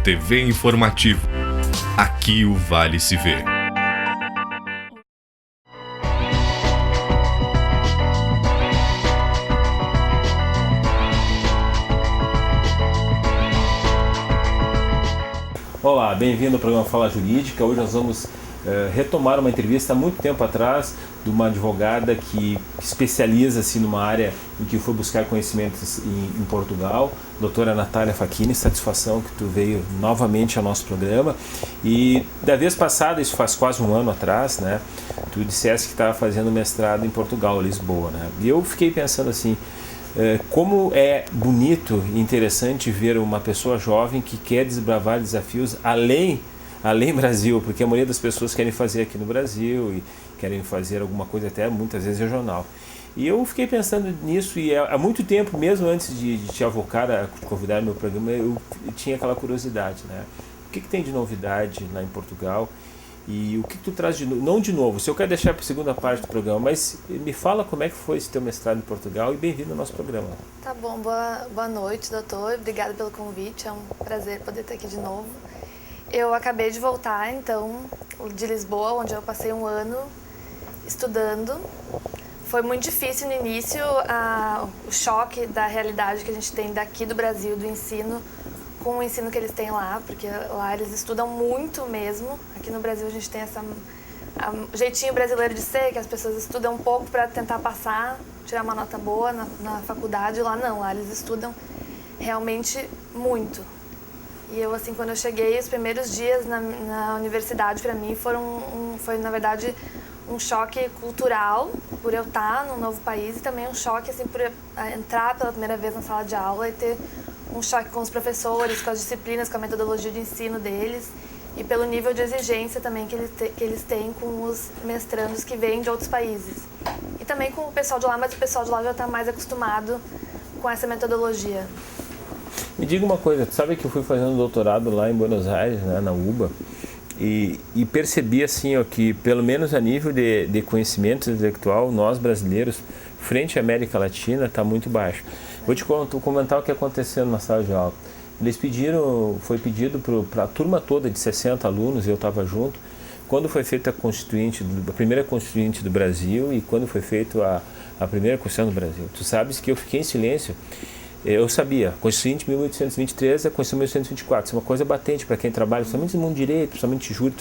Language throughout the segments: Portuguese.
TV Informativo. Aqui o Vale se vê. Olá, bem-vindo ao programa Fala Jurídica. Hoje nós vamos retomar uma entrevista há muito tempo atrás de uma advogada que especializa-se numa área em que foi buscar conhecimentos em Portugal, doutora Natália Facchini. Satisfação que tu veio novamente ao nosso programa. E da vez passada, isso faz quase um ano atrás, né, tu disseste que estava fazendo mestrado em Portugal, Lisboa, né? E eu fiquei pensando assim, como é bonito e interessante ver uma pessoa jovem que quer desbravar desafios além Brasil, porque a maioria das pessoas querem fazer aqui no Brasil e querem fazer alguma coisa até muitas vezes regional. E eu fiquei pensando nisso e há muito tempo, mesmo antes de te avocar a te convidar no meu programa, eu tinha aquela curiosidade, né? O que tem de novidade lá em Portugal e o que tu traz de novo? Não de novo, se eu quero deixar para a segunda parte do programa, mas me fala como é que foi esse teu mestrado em Portugal e bem-vindo ao nosso programa. Tá bom, boa noite, doutor. Obrigada pelo convite, é um prazer poder estar aqui de novo. Eu acabei de voltar, então, de Lisboa, onde eu passei um ano estudando. Foi muito difícil no início, o choque da realidade que a gente tem daqui do Brasil, do ensino, com o ensino que eles têm lá, porque lá eles estudam muito mesmo. Aqui no Brasil a gente tem esse jeitinho brasileiro de ser, que as pessoas estudam um pouco para tentar passar, tirar uma nota boa na faculdade. Lá não, lá eles estudam realmente muito. E eu, assim, quando eu cheguei, os primeiros dias na universidade, para mim, foi, na verdade, um choque cultural, por eu estar num novo país, e também um choque, assim, por entrar pela primeira vez na sala de aula e ter um choque com os professores, com as disciplinas, com a metodologia de ensino deles, e pelo nível de exigência também que eles têm com os mestrandos que vêm de outros países. E também com o pessoal de lá, mas o pessoal de lá já está mais acostumado com essa metodologia. Me diga uma coisa, tu sabe que eu fui fazendo doutorado lá em Buenos Aires, né, na UBA, e percebi assim, ó, que pelo menos a nível de conhecimento intelectual, nós brasileiros, frente à América Latina, está muito baixo. Vou te comentar o que aconteceu na sala de aula. Foi pedido para a turma toda de 60 alunos, eu estava junto, quando foi feita a primeira Constituinte do Brasil e quando foi feita a primeira Constituição do Brasil. Tu sabes que eu fiquei em silêncio. Eu sabia, Constituinte de 1823 é a Constituição de 1824, isso é uma coisa batente para quem trabalha, principalmente no mundo de direito, principalmente júri,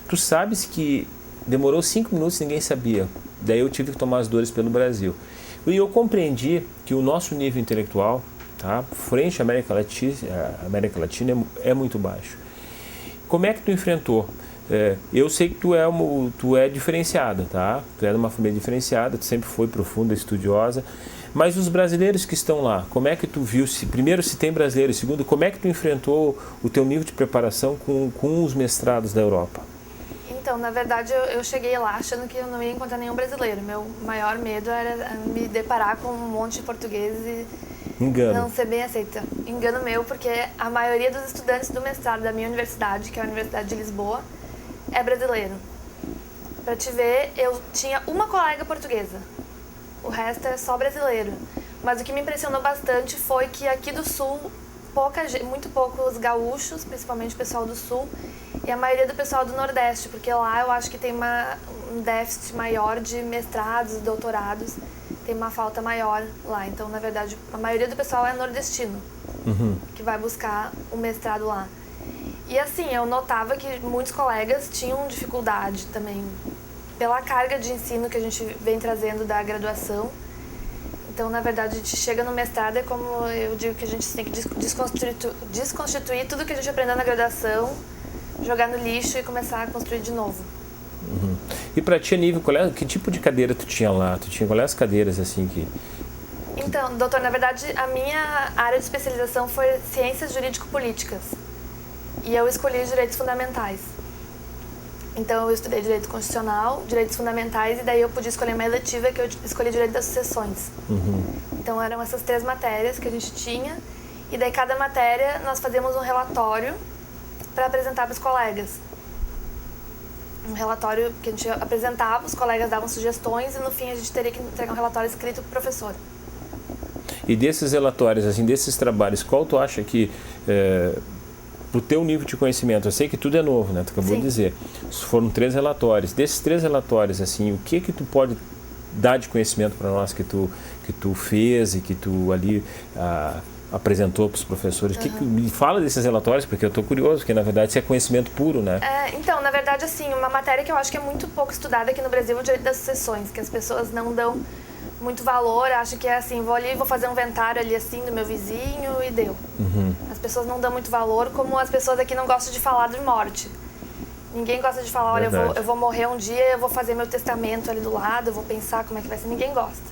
tu sabes que demorou 5 minutos e ninguém sabia, daí eu tive que tomar as dores pelo Brasil. E eu compreendi que o nosso nível intelectual, tá, frente à América Latina é muito baixo. Como é que tu enfrentou? Eu sei que tu é diferenciada, tá? Tu é de uma família diferenciada, tu sempre foi profunda, estudiosa, mas os brasileiros que estão lá, como é que tu viu, primeiro se tem brasileiro, segundo, como é que tu enfrentou o teu nível de preparação com os mestrados da Europa? Então, na verdade, eu cheguei lá achando que eu não ia encontrar nenhum brasileiro. Meu maior medo era me deparar com um monte de portugueses e não ser bem aceita. Engano meu, porque a maioria dos estudantes do mestrado da minha universidade, que é a Universidade de Lisboa, é brasileiro. Pra te ver, eu tinha uma colega portuguesa. O resto é só brasileiro. Mas o que me impressionou bastante foi que aqui do Sul, muito poucos gaúchos, principalmente o pessoal do Sul, e a maioria do pessoal do Nordeste, porque lá eu acho que tem um déficit maior de mestrados, doutorados, tem uma falta maior lá. Então, na verdade, a maioria do pessoal é nordestino, que vai buscar o mestrado lá. E assim, eu notava que muitos colegas tinham dificuldade também, pela carga de ensino que a gente vem trazendo da graduação. Então, na verdade, a gente chega no mestrado, é como eu digo que a gente tem que desconstituir tudo que a gente aprendeu na graduação, jogar no lixo e começar a construir de novo. E para ti, a nível, que tipo de cadeira tu tinha lá? Quais as cadeiras assim que... Então, doutor, na verdade, a minha área de especialização foi Ciências Jurídico-Políticas. E eu escolhi Direitos Fundamentais. Então, eu estudei Direito Constitucional, Direitos Fundamentais, e daí eu podia escolher uma eletiva que eu escolhi Direito das Sucessões. Então, eram essas 3 matérias que a gente tinha, e daí cada matéria nós fazíamos um relatório para apresentar para os colegas. Um relatório que a gente apresentava, os colegas davam sugestões, e no fim a gente teria que entregar um relatório escrito para o professor. E desses relatórios, assim, desses trabalhos, qual tu acha que pro teu nível de conhecimento, eu sei que tudo é novo, né? Tu acabou Sim. de dizer. Foram 3 relatórios. Desses 3 relatórios, assim, o que tu pode dar de conhecimento para nós que tu fez e que tu ali apresentou para os professores? Me fala desses relatórios, porque eu estou curioso, porque na verdade isso é conhecimento puro, né? Então, na verdade, assim, uma matéria que eu acho que é muito pouco estudada aqui no Brasil é o direito das sucessões, que as pessoas não dão muito valor, acham que é assim, vou ali, vou fazer um inventário ali assim do meu vizinho e deu. As pessoas não dão muito valor, como as pessoas aqui não gostam de falar de morte. Ninguém gosta de falar, olha, eu vou morrer um dia, eu vou fazer meu testamento ali do lado, eu vou pensar como é que vai ser. Ninguém gosta.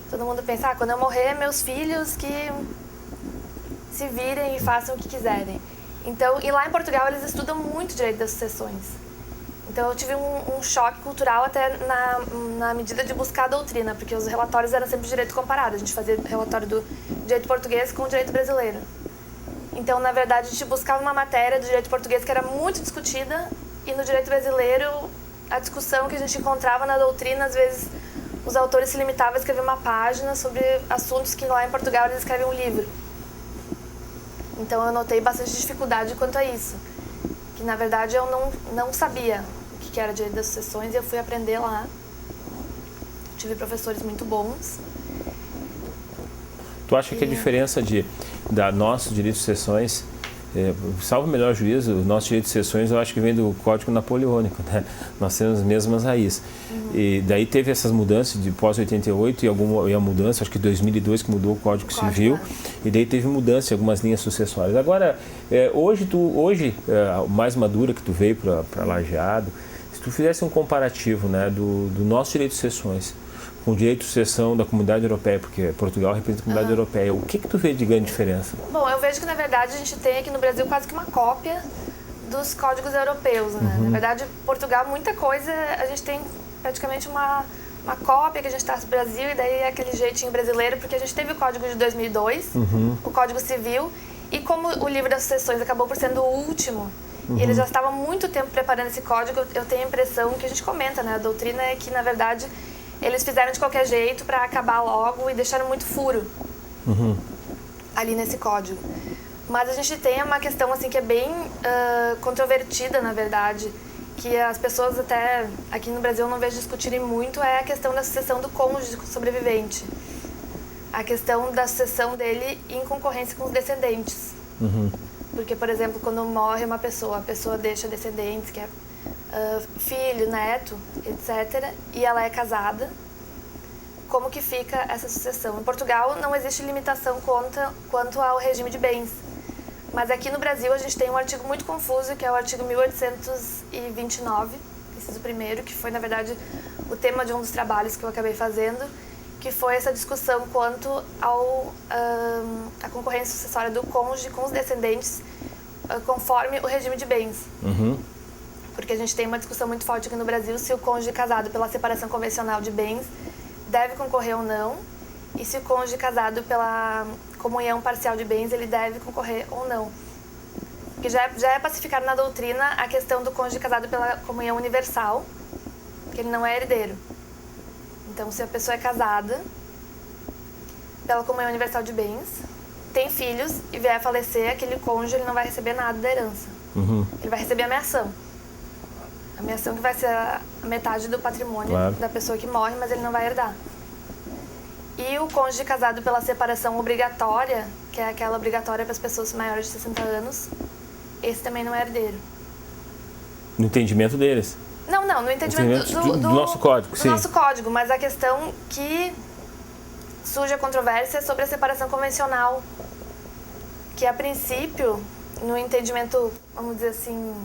Todo mundo pensa, quando eu morrer, meus filhos que se virem e façam o que quiserem. Então, e lá em Portugal eles estudam muito direito das sucessões. Então eu tive um choque cultural até na medida de buscar a doutrina, porque os relatórios eram sempre direito comparado. A gente fazia relatório do direito português com o direito brasileiro. Então, na verdade, a gente buscava uma matéria do direito português que era muito discutida, e no direito brasileiro, a discussão que a gente encontrava na doutrina, às vezes os autores se limitavam a escrever uma página sobre assuntos que lá em Portugal eles escrevem um livro. Então eu notei bastante dificuldade quanto a isso, que na verdade eu não sabia o que era direito das sucessões, e eu fui aprender lá. Tive professores muito bons. Tu acha que a diferença da nosso direito de sucessões, salvo o melhor juízo, o nosso direito de sucessões eu acho que vem do Código Napoleônico, né? Nós temos as mesmas raízes. E daí teve essas mudanças de pós-88 e a mudança, acho que 2002 que mudou o Código Civil, e daí teve mudança em algumas linhas sucessórias. Agora, hoje, mais madura que tu veio para Lajeado, se tu fizesse um comparativo, né, do nosso direito de sucessões com o direito de sucessão da Comunidade Europeia, porque Portugal representa a Comunidade Europeia, o que tu vê de grande diferença? Bom, eu vejo que na verdade a gente tem aqui no Brasil quase que uma cópia dos códigos europeus, né? Na verdade, Portugal, muita coisa, a gente tem praticamente uma cópia que a gente traz do Brasil, e daí é aquele jeitinho brasileiro, porque a gente teve o Código de 2002, o Código Civil, e como o livro das sucessões acabou por sendo o último, e eles já estavam há muito tempo preparando esse código, eu tenho a impressão que a gente comenta, né? A doutrina é que, na verdade, eles fizeram de qualquer jeito para acabar logo e deixaram muito furo ali nesse código. Mas a gente tem uma questão assim que é bem controvertida, na verdade, que as pessoas até aqui no Brasil eu não vejo discutirem muito, é a questão da sucessão do cônjuge sobrevivente. A questão da sucessão dele em concorrência com os descendentes. Porque, por exemplo, quando morre uma pessoa, a pessoa deixa descendentes, que é filho, neto, etc., e ela é casada, como que fica essa sucessão? Em Portugal não existe limitação quanto ao regime de bens, mas aqui no Brasil a gente tem um artigo muito confuso, que é o artigo 1829, inciso 1º, que foi, na verdade, o tema de um dos trabalhos que eu acabei fazendo, que foi essa discussão quanto à concorrência sucessória do cônjuge com os descendentes, conforme o regime de bens. Porque a gente tem uma discussão muito forte aqui no Brasil se o cônjuge casado pela separação convencional de bens deve concorrer ou não, e se o cônjuge casado pela comunhão parcial de bens ele deve concorrer ou não. Porque já é pacificado na doutrina a questão do cônjuge casado pela comunhão universal, que ele não é herdeiro. Então, se a pessoa é casada pela comunhão universal de bens, tem filhos e vier a falecer, aquele cônjuge ele não vai receber nada da herança. Ele vai receber a ameação. A ameação que vai ser a metade do patrimônio da pessoa que morre, mas ele não vai herdar. E o cônjuge casado pela separação obrigatória, que é aquela obrigatória para as pessoas maiores de 60 anos, esse também não é herdeiro. No entendimento deles? Não, no entendimento do nosso código, sim. Do nosso código, mas a questão que surge a controvérsia é sobre a separação convencional, que a princípio, no entendimento, vamos dizer assim,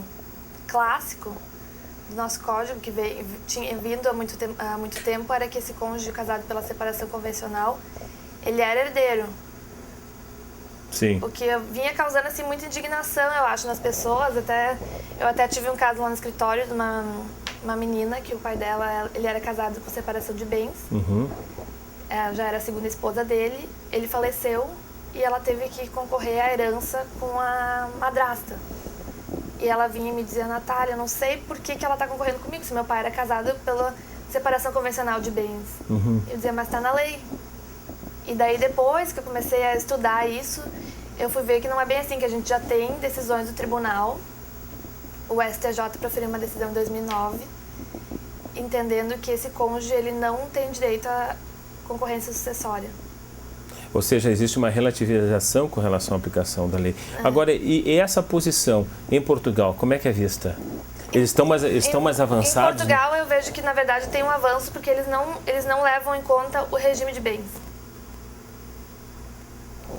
clássico do nosso código, que tinha vindo há muito tempo, era que esse cônjuge casado pela separação convencional, ele era herdeiro. Sim. O que vinha causando assim, muita indignação, eu acho, nas pessoas. Eu até tive um caso lá no escritório de uma menina, que o pai dela ele era casado com separação de bens. Já era a segunda esposa dele. Ele faleceu e ela teve que concorrer à herança com a madrasta. E ela vinha me dizer, Natália, eu não sei por que ela está concorrendo comigo, se meu pai era casado pela separação convencional de bens. Eu dizia, mas está na lei. E daí depois que eu comecei a estudar isso, eu fui ver que não é bem assim, que a gente já tem decisões do tribunal. O STJ proferiu uma decisão em 2009, entendendo que esse cônjuge ele não tem direito à concorrência sucessória. Ou seja, existe uma relativização com relação à aplicação da lei. Agora, e essa posição em Portugal, como é que é vista? Eles estão mais avançados? Em Portugal, eu vejo que, na verdade, tem um avanço, porque eles não levam em conta o regime de bens.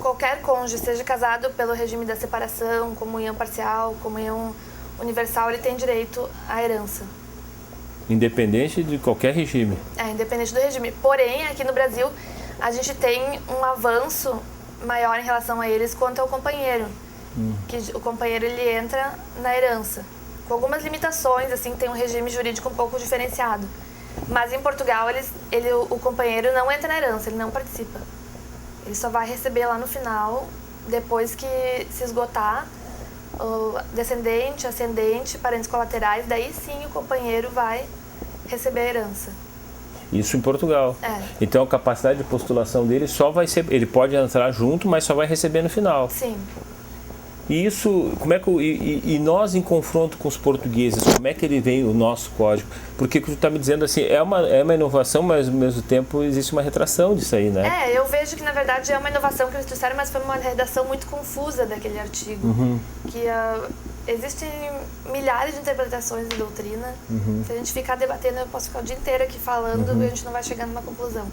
Qualquer cônjuge, seja casado pelo regime da separação, comunhão parcial, comunhão universal, ele tem direito à herança. Independente de qualquer regime. Independente do regime. Porém, aqui no Brasil, a gente tem um avanço maior em relação a eles quanto ao companheiro. Que o companheiro, ele entra na herança. Com algumas limitações, assim, tem um regime jurídico um pouco diferenciado. Mas em Portugal, o companheiro não entra na herança, ele não participa. Ele só vai receber lá no final, depois que se esgotar o descendente, ascendente, parentes colaterais, daí sim o companheiro vai receber a herança. Isso em Portugal. Então a capacidade de postulação dele só vai ser, ele pode entrar junto, mas só vai receber no final. Sim. E isso, como é que e nós em confronto com os portugueses, como é que ele vem o nosso código? Porque tu está me dizendo assim, é uma inovação, mas ao mesmo tempo existe uma retração disso aí, né? Eu vejo que na verdade é uma inovação que eles trouxeram, mas foi uma redação muito confusa daquele artigo. Que existem milhares de interpretações da doutrina. Se a gente ficar debatendo, eu posso ficar o dia inteiro aqui falando e a gente não vai chegar numa conclusão.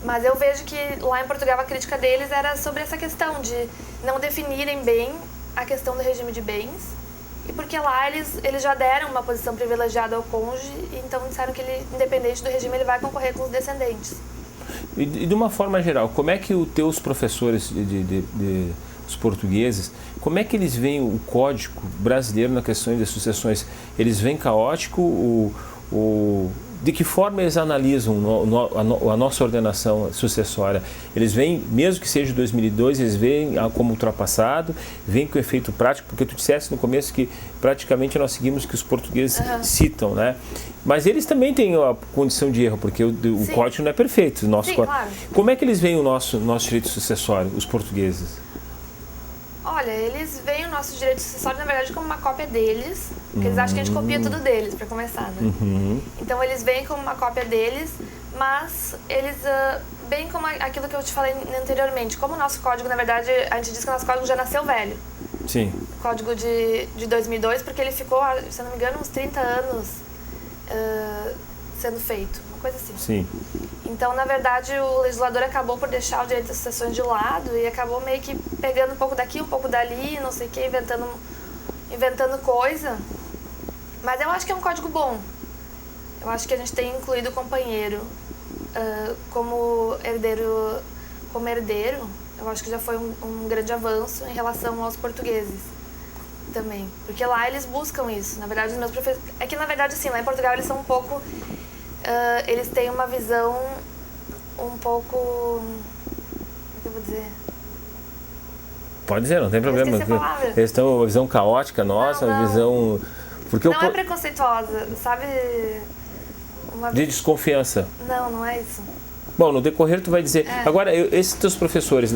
Mas eu vejo que lá em Portugal a crítica deles era sobre essa questão de não definirem bem a questão do regime de bens, e porque lá eles já deram uma posição privilegiada ao cônjuge, e então disseram que ele, independente do regime, ele vai concorrer com os descendentes. E de uma forma geral, como é que os teus professores os portugueses, como é que eles veem o código brasileiro na questão das sucessões? Eles veem caótico? De que forma eles analisam a nossa ordenação sucessória? Eles veem, mesmo que seja de 2002, eles veem como ultrapassado, veem com efeito prático, porque tu disseste no começo que praticamente nós seguimos o que os portugueses citam, né? Mas eles também têm a condição de erro, porque o código não é perfeito. Claro. Como é que eles veem o nosso direito sucessório, os portugueses? Olha, eles veem o nosso direito sucessório, na verdade, como uma cópia deles, porque eles acham que a gente copia tudo deles, para começar, né? Então, eles veem como uma cópia deles, mas eles veem como aquilo que eu te falei anteriormente. Como o nosso código, na verdade, a gente diz que o nosso código já nasceu velho. Sim. Código de 2002, porque ele ficou, se não me engano, uns 30 anos sendo feito, uma coisa assim. Sim. Então, na verdade, o legislador acabou por deixar o direito das sucessões de lado e acabou meio que pegando um pouco daqui, um pouco dali, não sei o que, inventando coisa. Mas eu acho que é um código bom. Eu acho que a gente tem incluído o companheiro como herdeiro. Eu acho que já foi um grande avanço em relação aos portugueses também. Porque lá eles buscam isso. Na verdade, os meus professores... É que, na verdade, assim, lá em Portugal eles são um pouco... eles têm uma visão um pouco... Como é que eu vou dizer? Pode dizer, não tem problema. Eles têm uma visão caótica nossa, uma visão... Porque não é preconceituosa, sabe? De desconfiança. Não é isso. Bom, no decorrer tu vai dizer... Agora, esses teus professores,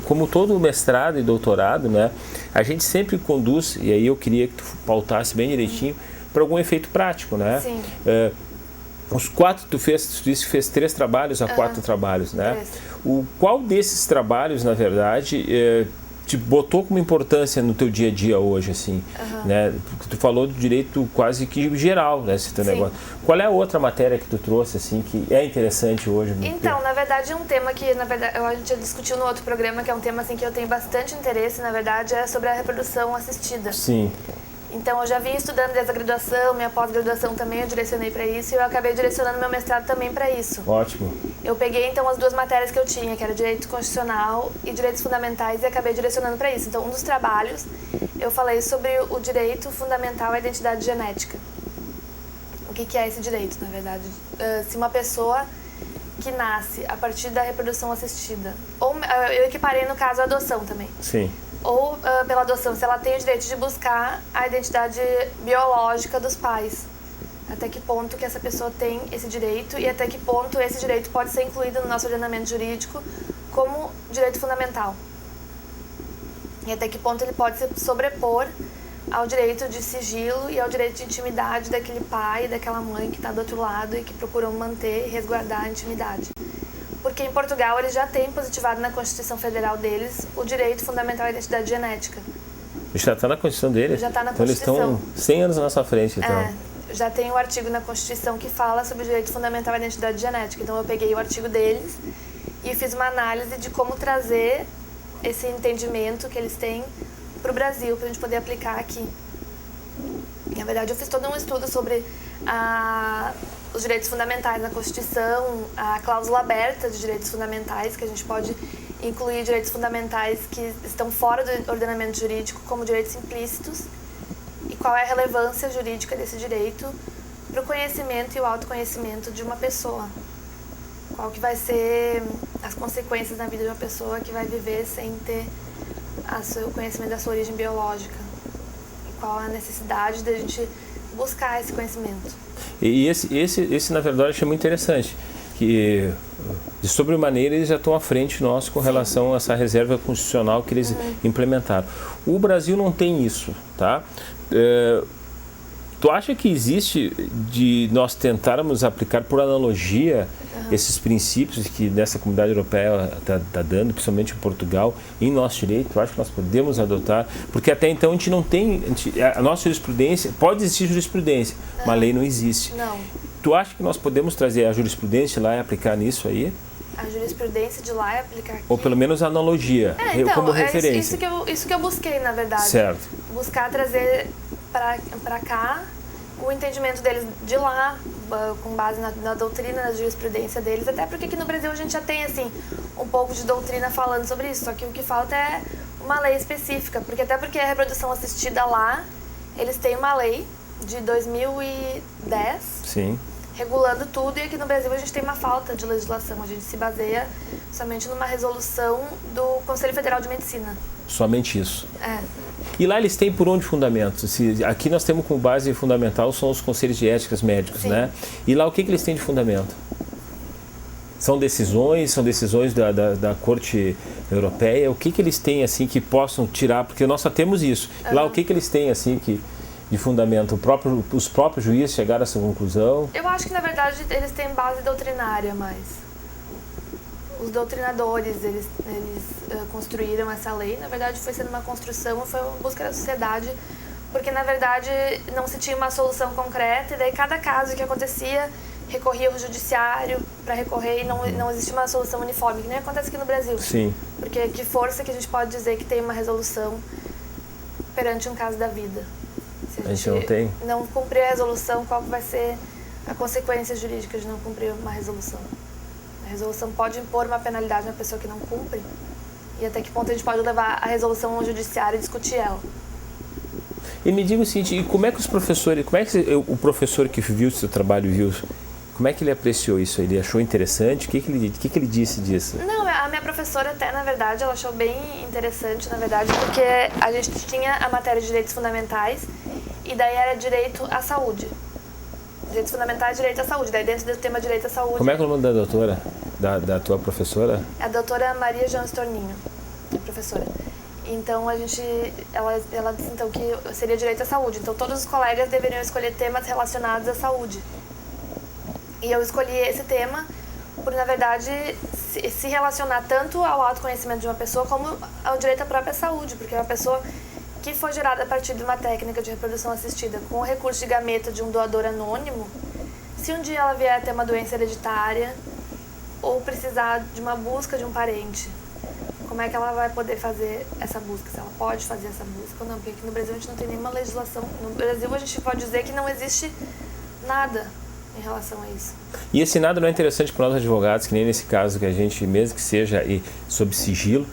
como todo mestrado e doutorado, né, a gente sempre conduz, e aí eu queria que tu pautasse bem direitinho, para algum efeito prático, né? Sim. Os 4, tu disse que fez 3 trabalhos a 4 trabalhos, né? Qual desses trabalhos, na verdade, te botou como importância no teu dia a dia hoje, assim, né? Porque tu falou do direito quase que geral, né? Esse teu negócio. Qual é a outra matéria que tu trouxe, assim, que é interessante hoje? Então, na verdade, um tema que, na verdade, a gente já discutiu no outro programa, que é um tema, assim, que eu tenho bastante interesse, na verdade, é sobre a reprodução assistida. Sim. Então, eu já vim estudando desde a graduação, minha pós-graduação também eu direcionei para isso, e eu acabei direcionando meu mestrado também para isso. Ótimo. Eu peguei, então, as 2 matérias que eu tinha, que era Direito Constitucional e Direitos Fundamentais, e acabei direcionando para isso. Então, um dos trabalhos, eu falei sobre o direito fundamental à identidade genética. O que é esse direito, na verdade? Se uma pessoa que nasce a partir da reprodução assistida, ou eu equiparei, no caso, a adoção também. Sim. Ou pela adoção, se ela tem o direito de buscar a identidade biológica dos pais. Até que ponto que essa pessoa tem esse direito e até que ponto esse direito pode ser incluído no nosso ordenamento jurídico como direito fundamental. e até que ponto ele pode se sobrepor ao direito de sigilo e ao direito de intimidade daquele pai e daquela mãe que está do outro lado e que procuram manter e resguardar a intimidade. Porque em Portugal eles já têm positivado na Constituição Federal deles o direito fundamental à identidade genética. Já está na Constituição deles? Já está na então Constituição. Eles estão 100 anos na nossa frente, então. Já tem o artigo na Constituição que fala sobre o direito fundamental à identidade genética. Então eu peguei o artigo deles e fiz uma análise de como trazer esse entendimento que eles têm para o Brasil, para a gente poder aplicar aqui. Na verdade, eu fiz todo um estudo sobre os direitos fundamentais na Constituição, a cláusula aberta de direitos fundamentais, que a gente pode incluir direitos fundamentais que estão fora do ordenamento jurídico como direitos implícitos, e qual é a relevância jurídica desse direito para o conhecimento e o autoconhecimento de uma pessoa. Qual que vai ser as consequências na vida de uma pessoa que vai viver sem ter o conhecimento da sua origem biológica. E qual a necessidade da gente buscar esse conhecimento. E esse na verdade, achei muito interessante. Que, de sobremaneira, eles já estão à frente nosso com relação a essa reserva constitucional que eles implementaram. O Brasil não tem isso, tá? Tu acha que existe de nós tentarmos aplicar por analogia esses princípios que nessa comunidade europeia está dando, principalmente em Portugal, em nosso direito? Tu acha que nós podemos adotar? Porque até então a gente não tem, a nossa jurisprudência, pode existir jurisprudência, mas a lei não existe. Não. Tu acha que nós podemos trazer a jurisprudência lá e aplicar nisso aí? A jurisprudência de lá e aplicar aqui? Ou pelo menos a analogia, então, como referência. Isso que eu busquei, na verdade. Certo. Buscar trazer para cá o entendimento deles de lá, com base na doutrina, na jurisprudência deles, até porque aqui no Brasil a gente já tem, assim, um pouco de doutrina falando sobre isso, só que o que falta é uma lei específica, até porque a reprodução assistida lá, eles têm uma lei de 2010, sim, regulando tudo, e aqui no Brasil a gente tem uma falta de legislação, a gente se baseia somente numa resolução do Conselho Federal de Medicina. Somente isso. É. E lá eles têm por onde fundamento? Aqui nós temos como base fundamental são os conselhos de éticas médicos, né? E lá o que eles têm de fundamento? São decisões da Corte Europeia? O que eles têm assim que possam tirar? Porque nós só temos isso. Lá o que eles têm assim de fundamento? Os próprios juízes chegaram a essa conclusão? Eu acho que na verdade eles têm base doutrinária mais. Os doutrinadores, eles construíram essa lei. Na verdade, foi sendo uma construção, foi uma busca da sociedade, porque, na verdade, não se tinha uma solução concreta, e daí cada caso que acontecia, recorria ao judiciário para recorrer, e não existia uma solução uniforme, que nem acontece aqui no Brasil. Sim. Porque que força que a gente pode dizer que tem uma resolução perante um caso da vida? Se a gente não tem? Não cumprir a resolução, qual vai ser a consequência jurídica de não cumprir uma resolução? A resolução pode impor uma penalidade na pessoa que não cumpre, e até que ponto a gente pode levar a resolução ao judiciário e discutir ela. E me diga o seguinte, e como é que os professores, o professor que viu o seu trabalho, como é que ele apreciou isso? Ele achou interessante? O que ele disse disso? Não, a minha professora até, na verdade, ela achou bem interessante, na verdade, porque a gente tinha a matéria de direitos fundamentais, e daí era direito à saúde. Direitos fundamentais, direito à saúde. Daí dentro do tema direito à saúde... Como é que é o nome da doutora? Da tua professora? A doutora Maria João Storninho, a professora. Então ela disse então que seria direito à saúde. Então todos os colegas deveriam escolher temas relacionados à saúde. E eu escolhi esse tema por, na verdade, se relacionar tanto ao autoconhecimento de uma pessoa como ao direito à própria saúde, porque é uma pessoa que foi gerada a partir de uma técnica de reprodução assistida com o recurso de gameta de um doador anônimo, se um dia ela vier a ter uma doença hereditária ou precisar de uma busca de um parente, como é que ela vai poder fazer essa busca? Se ela pode fazer essa busca ou não? Porque aqui no Brasil a gente não tem nenhuma legislação. No Brasil a gente pode dizer que não existe nada em relação a isso. E esse nada não é interessante para nós advogados, que nem nesse caso que a gente, mesmo que seja sob sigilo,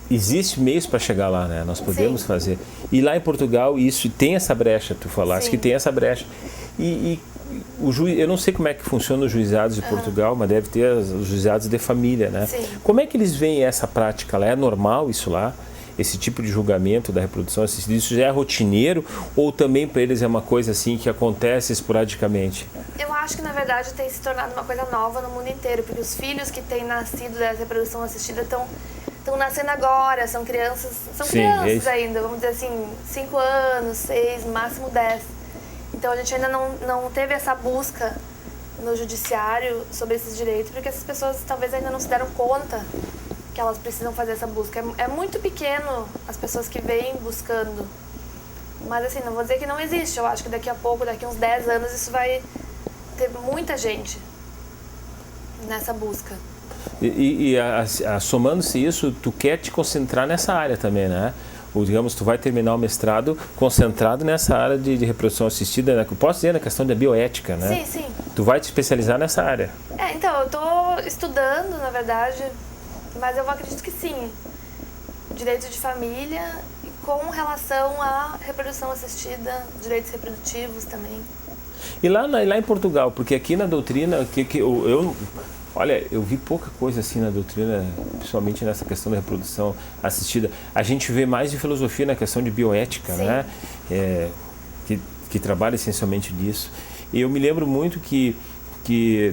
existe meios para chegar lá, né? Nós podemos fazer. E lá em Portugal, isso tem essa brecha, tu falaste que tem essa brecha. E o juiz, eu não sei como é que funciona os juizados de Portugal, mas deve ter os juizados de família, né? Sim. Como é que eles veem essa prática lá? É normal isso lá? Esse tipo de julgamento da reprodução assistida, isso já é rotineiro ou também para eles é uma coisa assim que acontece esporadicamente? Eu acho que na verdade tem se tornado uma coisa nova no mundo inteiro, porque os filhos que têm nascido da reprodução assistida estão estão nascendo agora, são crianças ainda, vamos dizer assim, 5 anos, 6, máximo 10. Então a gente ainda não teve essa busca no judiciário sobre esses direitos, porque essas pessoas talvez ainda não se deram conta que elas precisam fazer essa busca. É muito pequeno as pessoas que vêm buscando. Mas assim, não vou dizer que não existe. Eu acho que daqui a pouco, daqui uns 10 anos, isso vai ter muita gente nessa busca. Somando-se isso, tu quer te concentrar nessa área também, né? Ou, digamos, tu vai terminar o mestrado concentrado nessa área de reprodução assistida, né? Eu posso dizer na questão da bioética, né? Sim, sim. Tu vai te especializar nessa área. Então, eu estou estudando, na verdade, mas eu acredito que sim. Direito de família com relação à reprodução assistida, direitos reprodutivos também. E lá em Portugal, porque aqui na doutrina, olha, eu vi pouca coisa assim na doutrina, principalmente nessa questão da reprodução assistida. A gente vê mais de filosofia na questão de bioética, sim, né? Que trabalha essencialmente disso. E eu me lembro muito que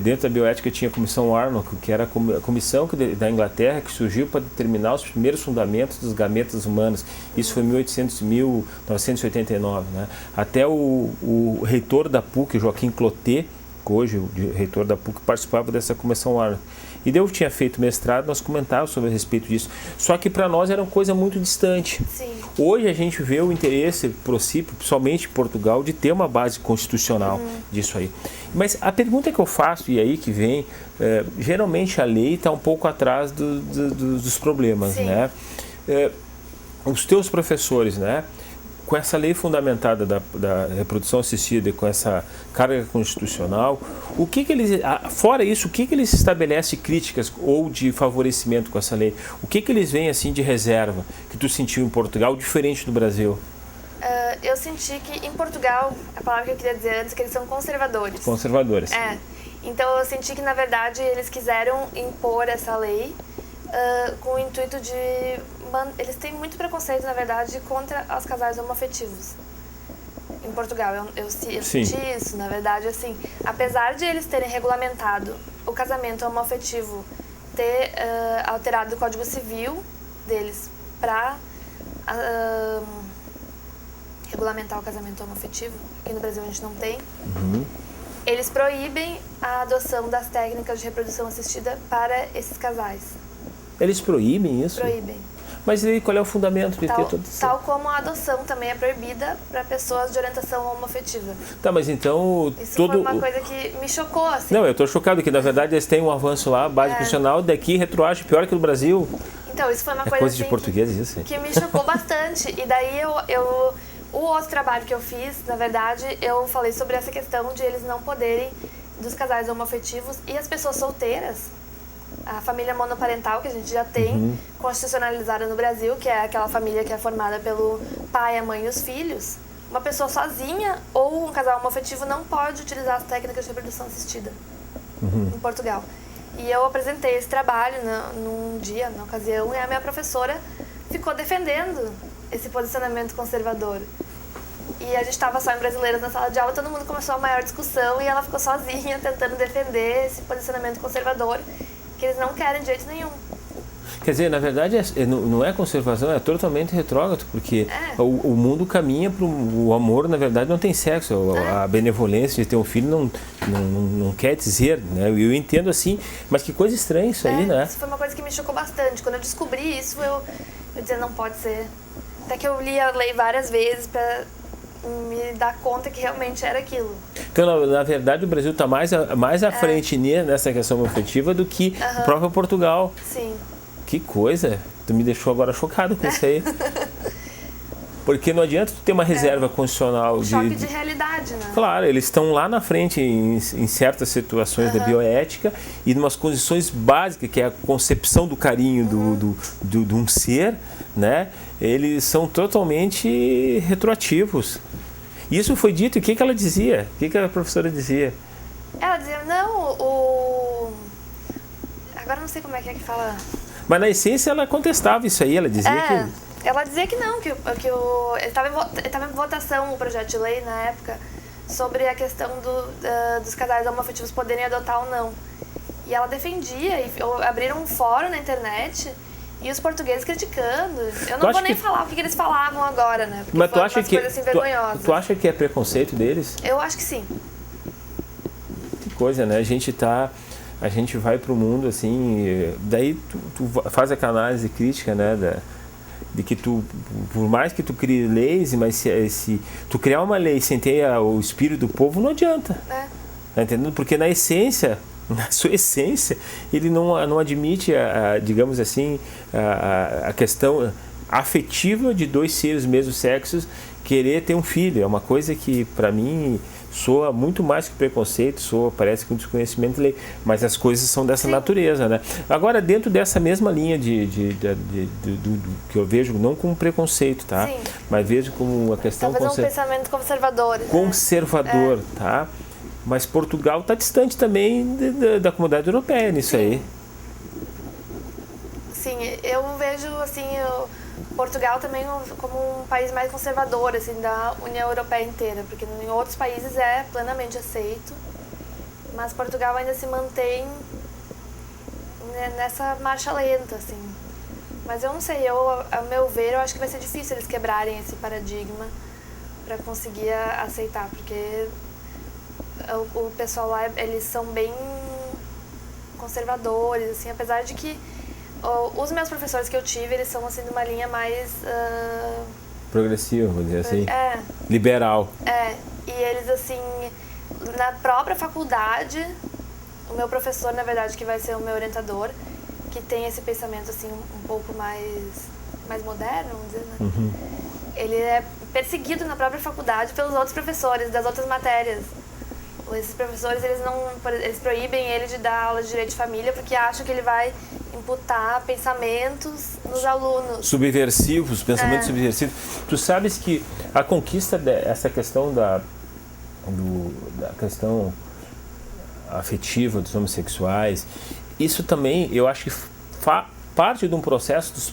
dentro da bioética tinha a Comissão Arnold, que era a comissão da Inglaterra que surgiu para determinar os primeiros fundamentos dos gametas humanos. Isso foi em 1989. Né? Até o reitor da PUC, Joaquim Clotet, hoje o reitor da PUC, participava dessa Comissão Arnold. E eu tinha feito mestrado, nós comentávamos sobre a respeito disso. Só que para nós era uma coisa muito distante. Sim. Hoje a gente vê o interesse, principalmente em Portugal, de ter uma base constitucional disso aí. Mas a pergunta que eu faço, e aí que vem, geralmente a lei está um pouco atrás dos problemas, sim, né? Os teus professores, né? Com essa lei fundamentada da reprodução assistida e com essa carga constitucional, fora isso, o que eles estabelecem críticas ou de favorecimento com essa lei? O que eles veem assim de reserva que tu sentiu em Portugal, diferente do Brasil? Eu senti que em Portugal, a palavra que eu queria dizer antes, que eles são conservadores. Conservadores. Então eu senti que na verdade eles quiseram impor essa lei com o intuito de... Eles têm muito preconceito, na verdade, contra os casais homoafetivos. Em Portugal, eu senti isso, na verdade, assim, apesar de eles terem regulamentado o casamento homoafetivo, ter alterado o Código Civil deles para regulamentar o casamento homoafetivo, aqui no Brasil a gente não tem, eles proíbem a adoção das técnicas de reprodução assistida para esses casais. Eles proíbem isso? Proíbem. Mas e qual é o fundamento de ter tudo isso? Tal como a adoção também é proibida para pessoas de orientação homoafetiva. Tá, mas então... Isso foi uma coisa que me chocou, assim. Não, eu estou chocado que, na verdade, eles têm um avanço lá, base constitucional, daqui retroage pior que no Brasil. Então, isso foi uma coisa assim, de português, isso aí. Que me chocou bastante. E daí, o outro trabalho que eu fiz, na verdade, eu falei sobre essa questão de eles não poderem, dos casais homoafetivos e as pessoas solteiras, a família monoparental que a gente já tem constitucionalizada no Brasil, que é aquela família que é formada pelo pai, a mãe e os filhos. Uma pessoa sozinha ou um casal homoafetivo não pode utilizar as técnicas de reprodução assistida em Portugal. E eu apresentei esse trabalho num dia, na ocasião, e a minha professora ficou defendendo esse posicionamento conservador. E a gente estava só em brasileiras na sala de aula, todo mundo começou a maior discussão e ela ficou sozinha tentando defender esse posicionamento conservador, que eles não querem de jeito nenhum. Quer dizer, na verdade, não é conservação, é totalmente retrógrado, porque o mundo caminha para o amor, na verdade, não tem sexo. A benevolência de ter um filho não quer dizer, né? Eu entendo assim, mas que coisa estranha isso aí, né? Isso foi uma coisa que me chocou bastante. Quando eu descobri isso, eu dizia, não pode ser. Até que eu li a lei várias vezes para me dar conta que realmente era aquilo. Então, na verdade, o Brasil está mais à frente nessa questão afetiva do que o próprio Portugal. Sim. Que coisa! Tu me deixou agora chocado com isso aí. Porque não adianta tu ter uma reserva constitucional de... choque de realidade, né? Claro, eles estão lá na frente em certas situações da bioética e em umas condições básicas, que é a concepção do carinho de um ser, né? Eles são totalmente retroativos. Isso foi dito, e o que ela dizia? O que a professora dizia? Ela dizia, agora não sei como é que fala... Mas na essência ela contestava isso aí, ela dizia que... Ela dizia que não, ele estava em votação o projeto de lei na época sobre a questão dos casais homoafetivos poderem adotar ou não. E ela defendia, e abriram um fórum na internet E os portugueses criticando. Eu não vou nem falar o que eles falavam agora, né? Porque mas tu acha que coisas assim vergonhosas. Tu acha que é preconceito deles? Eu acho que sim. Que coisa, né? A gente vai pro mundo assim, daí tu faz aquela análise crítica, né, de que tu, por mais que tu crie leis, mas se tu criar uma lei sem ter o espírito do povo, não adianta. Tá entendendo? Porque na essência, na sua essência, ele não admite, digamos assim, a questão afetiva de dois seres do mesmo sexo querer ter um filho. É uma coisa que, para mim, soa muito mais que preconceito, parece que um desconhecimento de lei, mas as coisas são dessa natureza, né? Agora, dentro dessa mesma linha que eu vejo, não como preconceito, tá? Sim. Mas vejo como uma questão... Talvez um pensamento conservador. Conservador, tá? Mas Portugal está distante também da comunidade europeia nisso aí. Sim, eu vejo assim, Portugal também como um país mais conservador assim, da União Europeia inteira, porque em outros países é plenamente aceito, mas Portugal ainda se mantém nessa marcha lenta, assim. Mas eu não sei, a meu ver, eu acho que vai ser difícil eles quebrarem esse paradigma para conseguir aceitar, porque o pessoal lá, eles são bem conservadores, assim, apesar de que os meus professores que eu tive, eles são, assim, de uma linha mais... progressiva, vou dizer assim. Liberal. E eles, assim, na própria faculdade, o meu professor, na verdade, que vai ser o meu orientador, que tem esse pensamento, assim, um pouco mais moderno, vamos dizer, né? Uhum. Ele é perseguido na própria faculdade pelos outros professores das outras matérias. Esses professores, eles proíbem ele de dar aula de direito de família porque acham que ele vai imputar pensamentos nos alunos. Subversivos, pensamentos subversivos. Tu sabes que a conquista dessa questão da questão afetiva dos homossexuais, isso também, eu acho que parte de um processo dos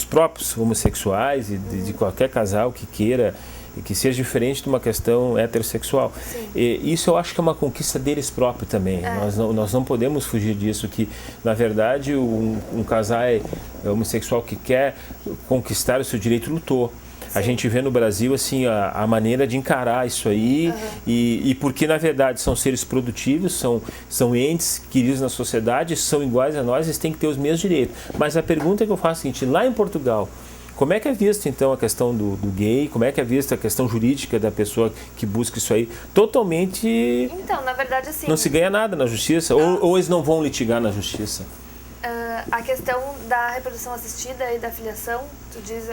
próprios homossexuais e de qualquer casal que queira e que seja diferente de uma questão heterossexual. E isso eu acho que é uma conquista deles próprios também. Nós não podemos fugir disso, que na verdade um casal homossexual que quer conquistar o seu direito lutou. A gente vê no Brasil assim a maneira de encarar isso aí e porque na verdade são seres produtivos, são entes queridos na sociedade, são iguais a nós, eles têm que ter os mesmos direitos. Mas a pergunta que eu faço é a seguinte: lá em Portugal, como é que é vista então a questão do gay? Como é que é vista a questão jurídica da pessoa que busca isso aí? Totalmente... Então, na verdade, assim... Não se ganha nada na justiça? Ou eles não vão litigar na justiça? A questão da reprodução assistida e da filiação, tu diz...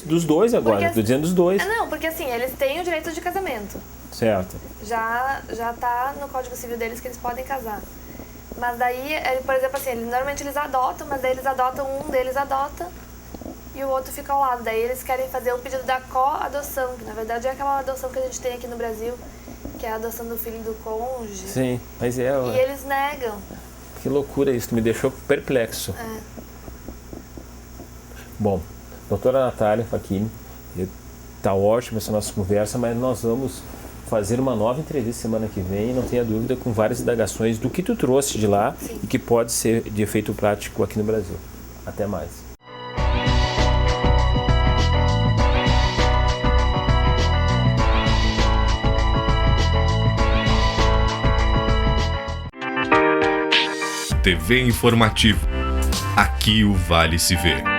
Dos dois agora, estou dizendo dos dois. Não, porque assim, eles têm o direito de casamento. Certo. Já tá no Código Civil deles que eles podem casar. Mas daí, por exemplo, assim, normalmente eles adotam, mas daí eles adotam, um deles adota e o outro fica ao lado. Daí eles querem fazer o pedido da co-adoção, que na verdade é aquela adoção que a gente tem aqui no Brasil, que é a adoção do filho do cônjuge. Sim, mas E eles negam. Que loucura isso, me deixou perplexo. Bom, doutora Natália Facchini, tá ótima essa nossa conversa, mas nós vamos fazer uma nova entrevista semana que vem, não tenha dúvida, com várias indagações do que tu trouxe de lá. Sim. E que pode ser de efeito prático aqui no Brasil. Até mais. TV Informativo. Aqui o Vale se vê.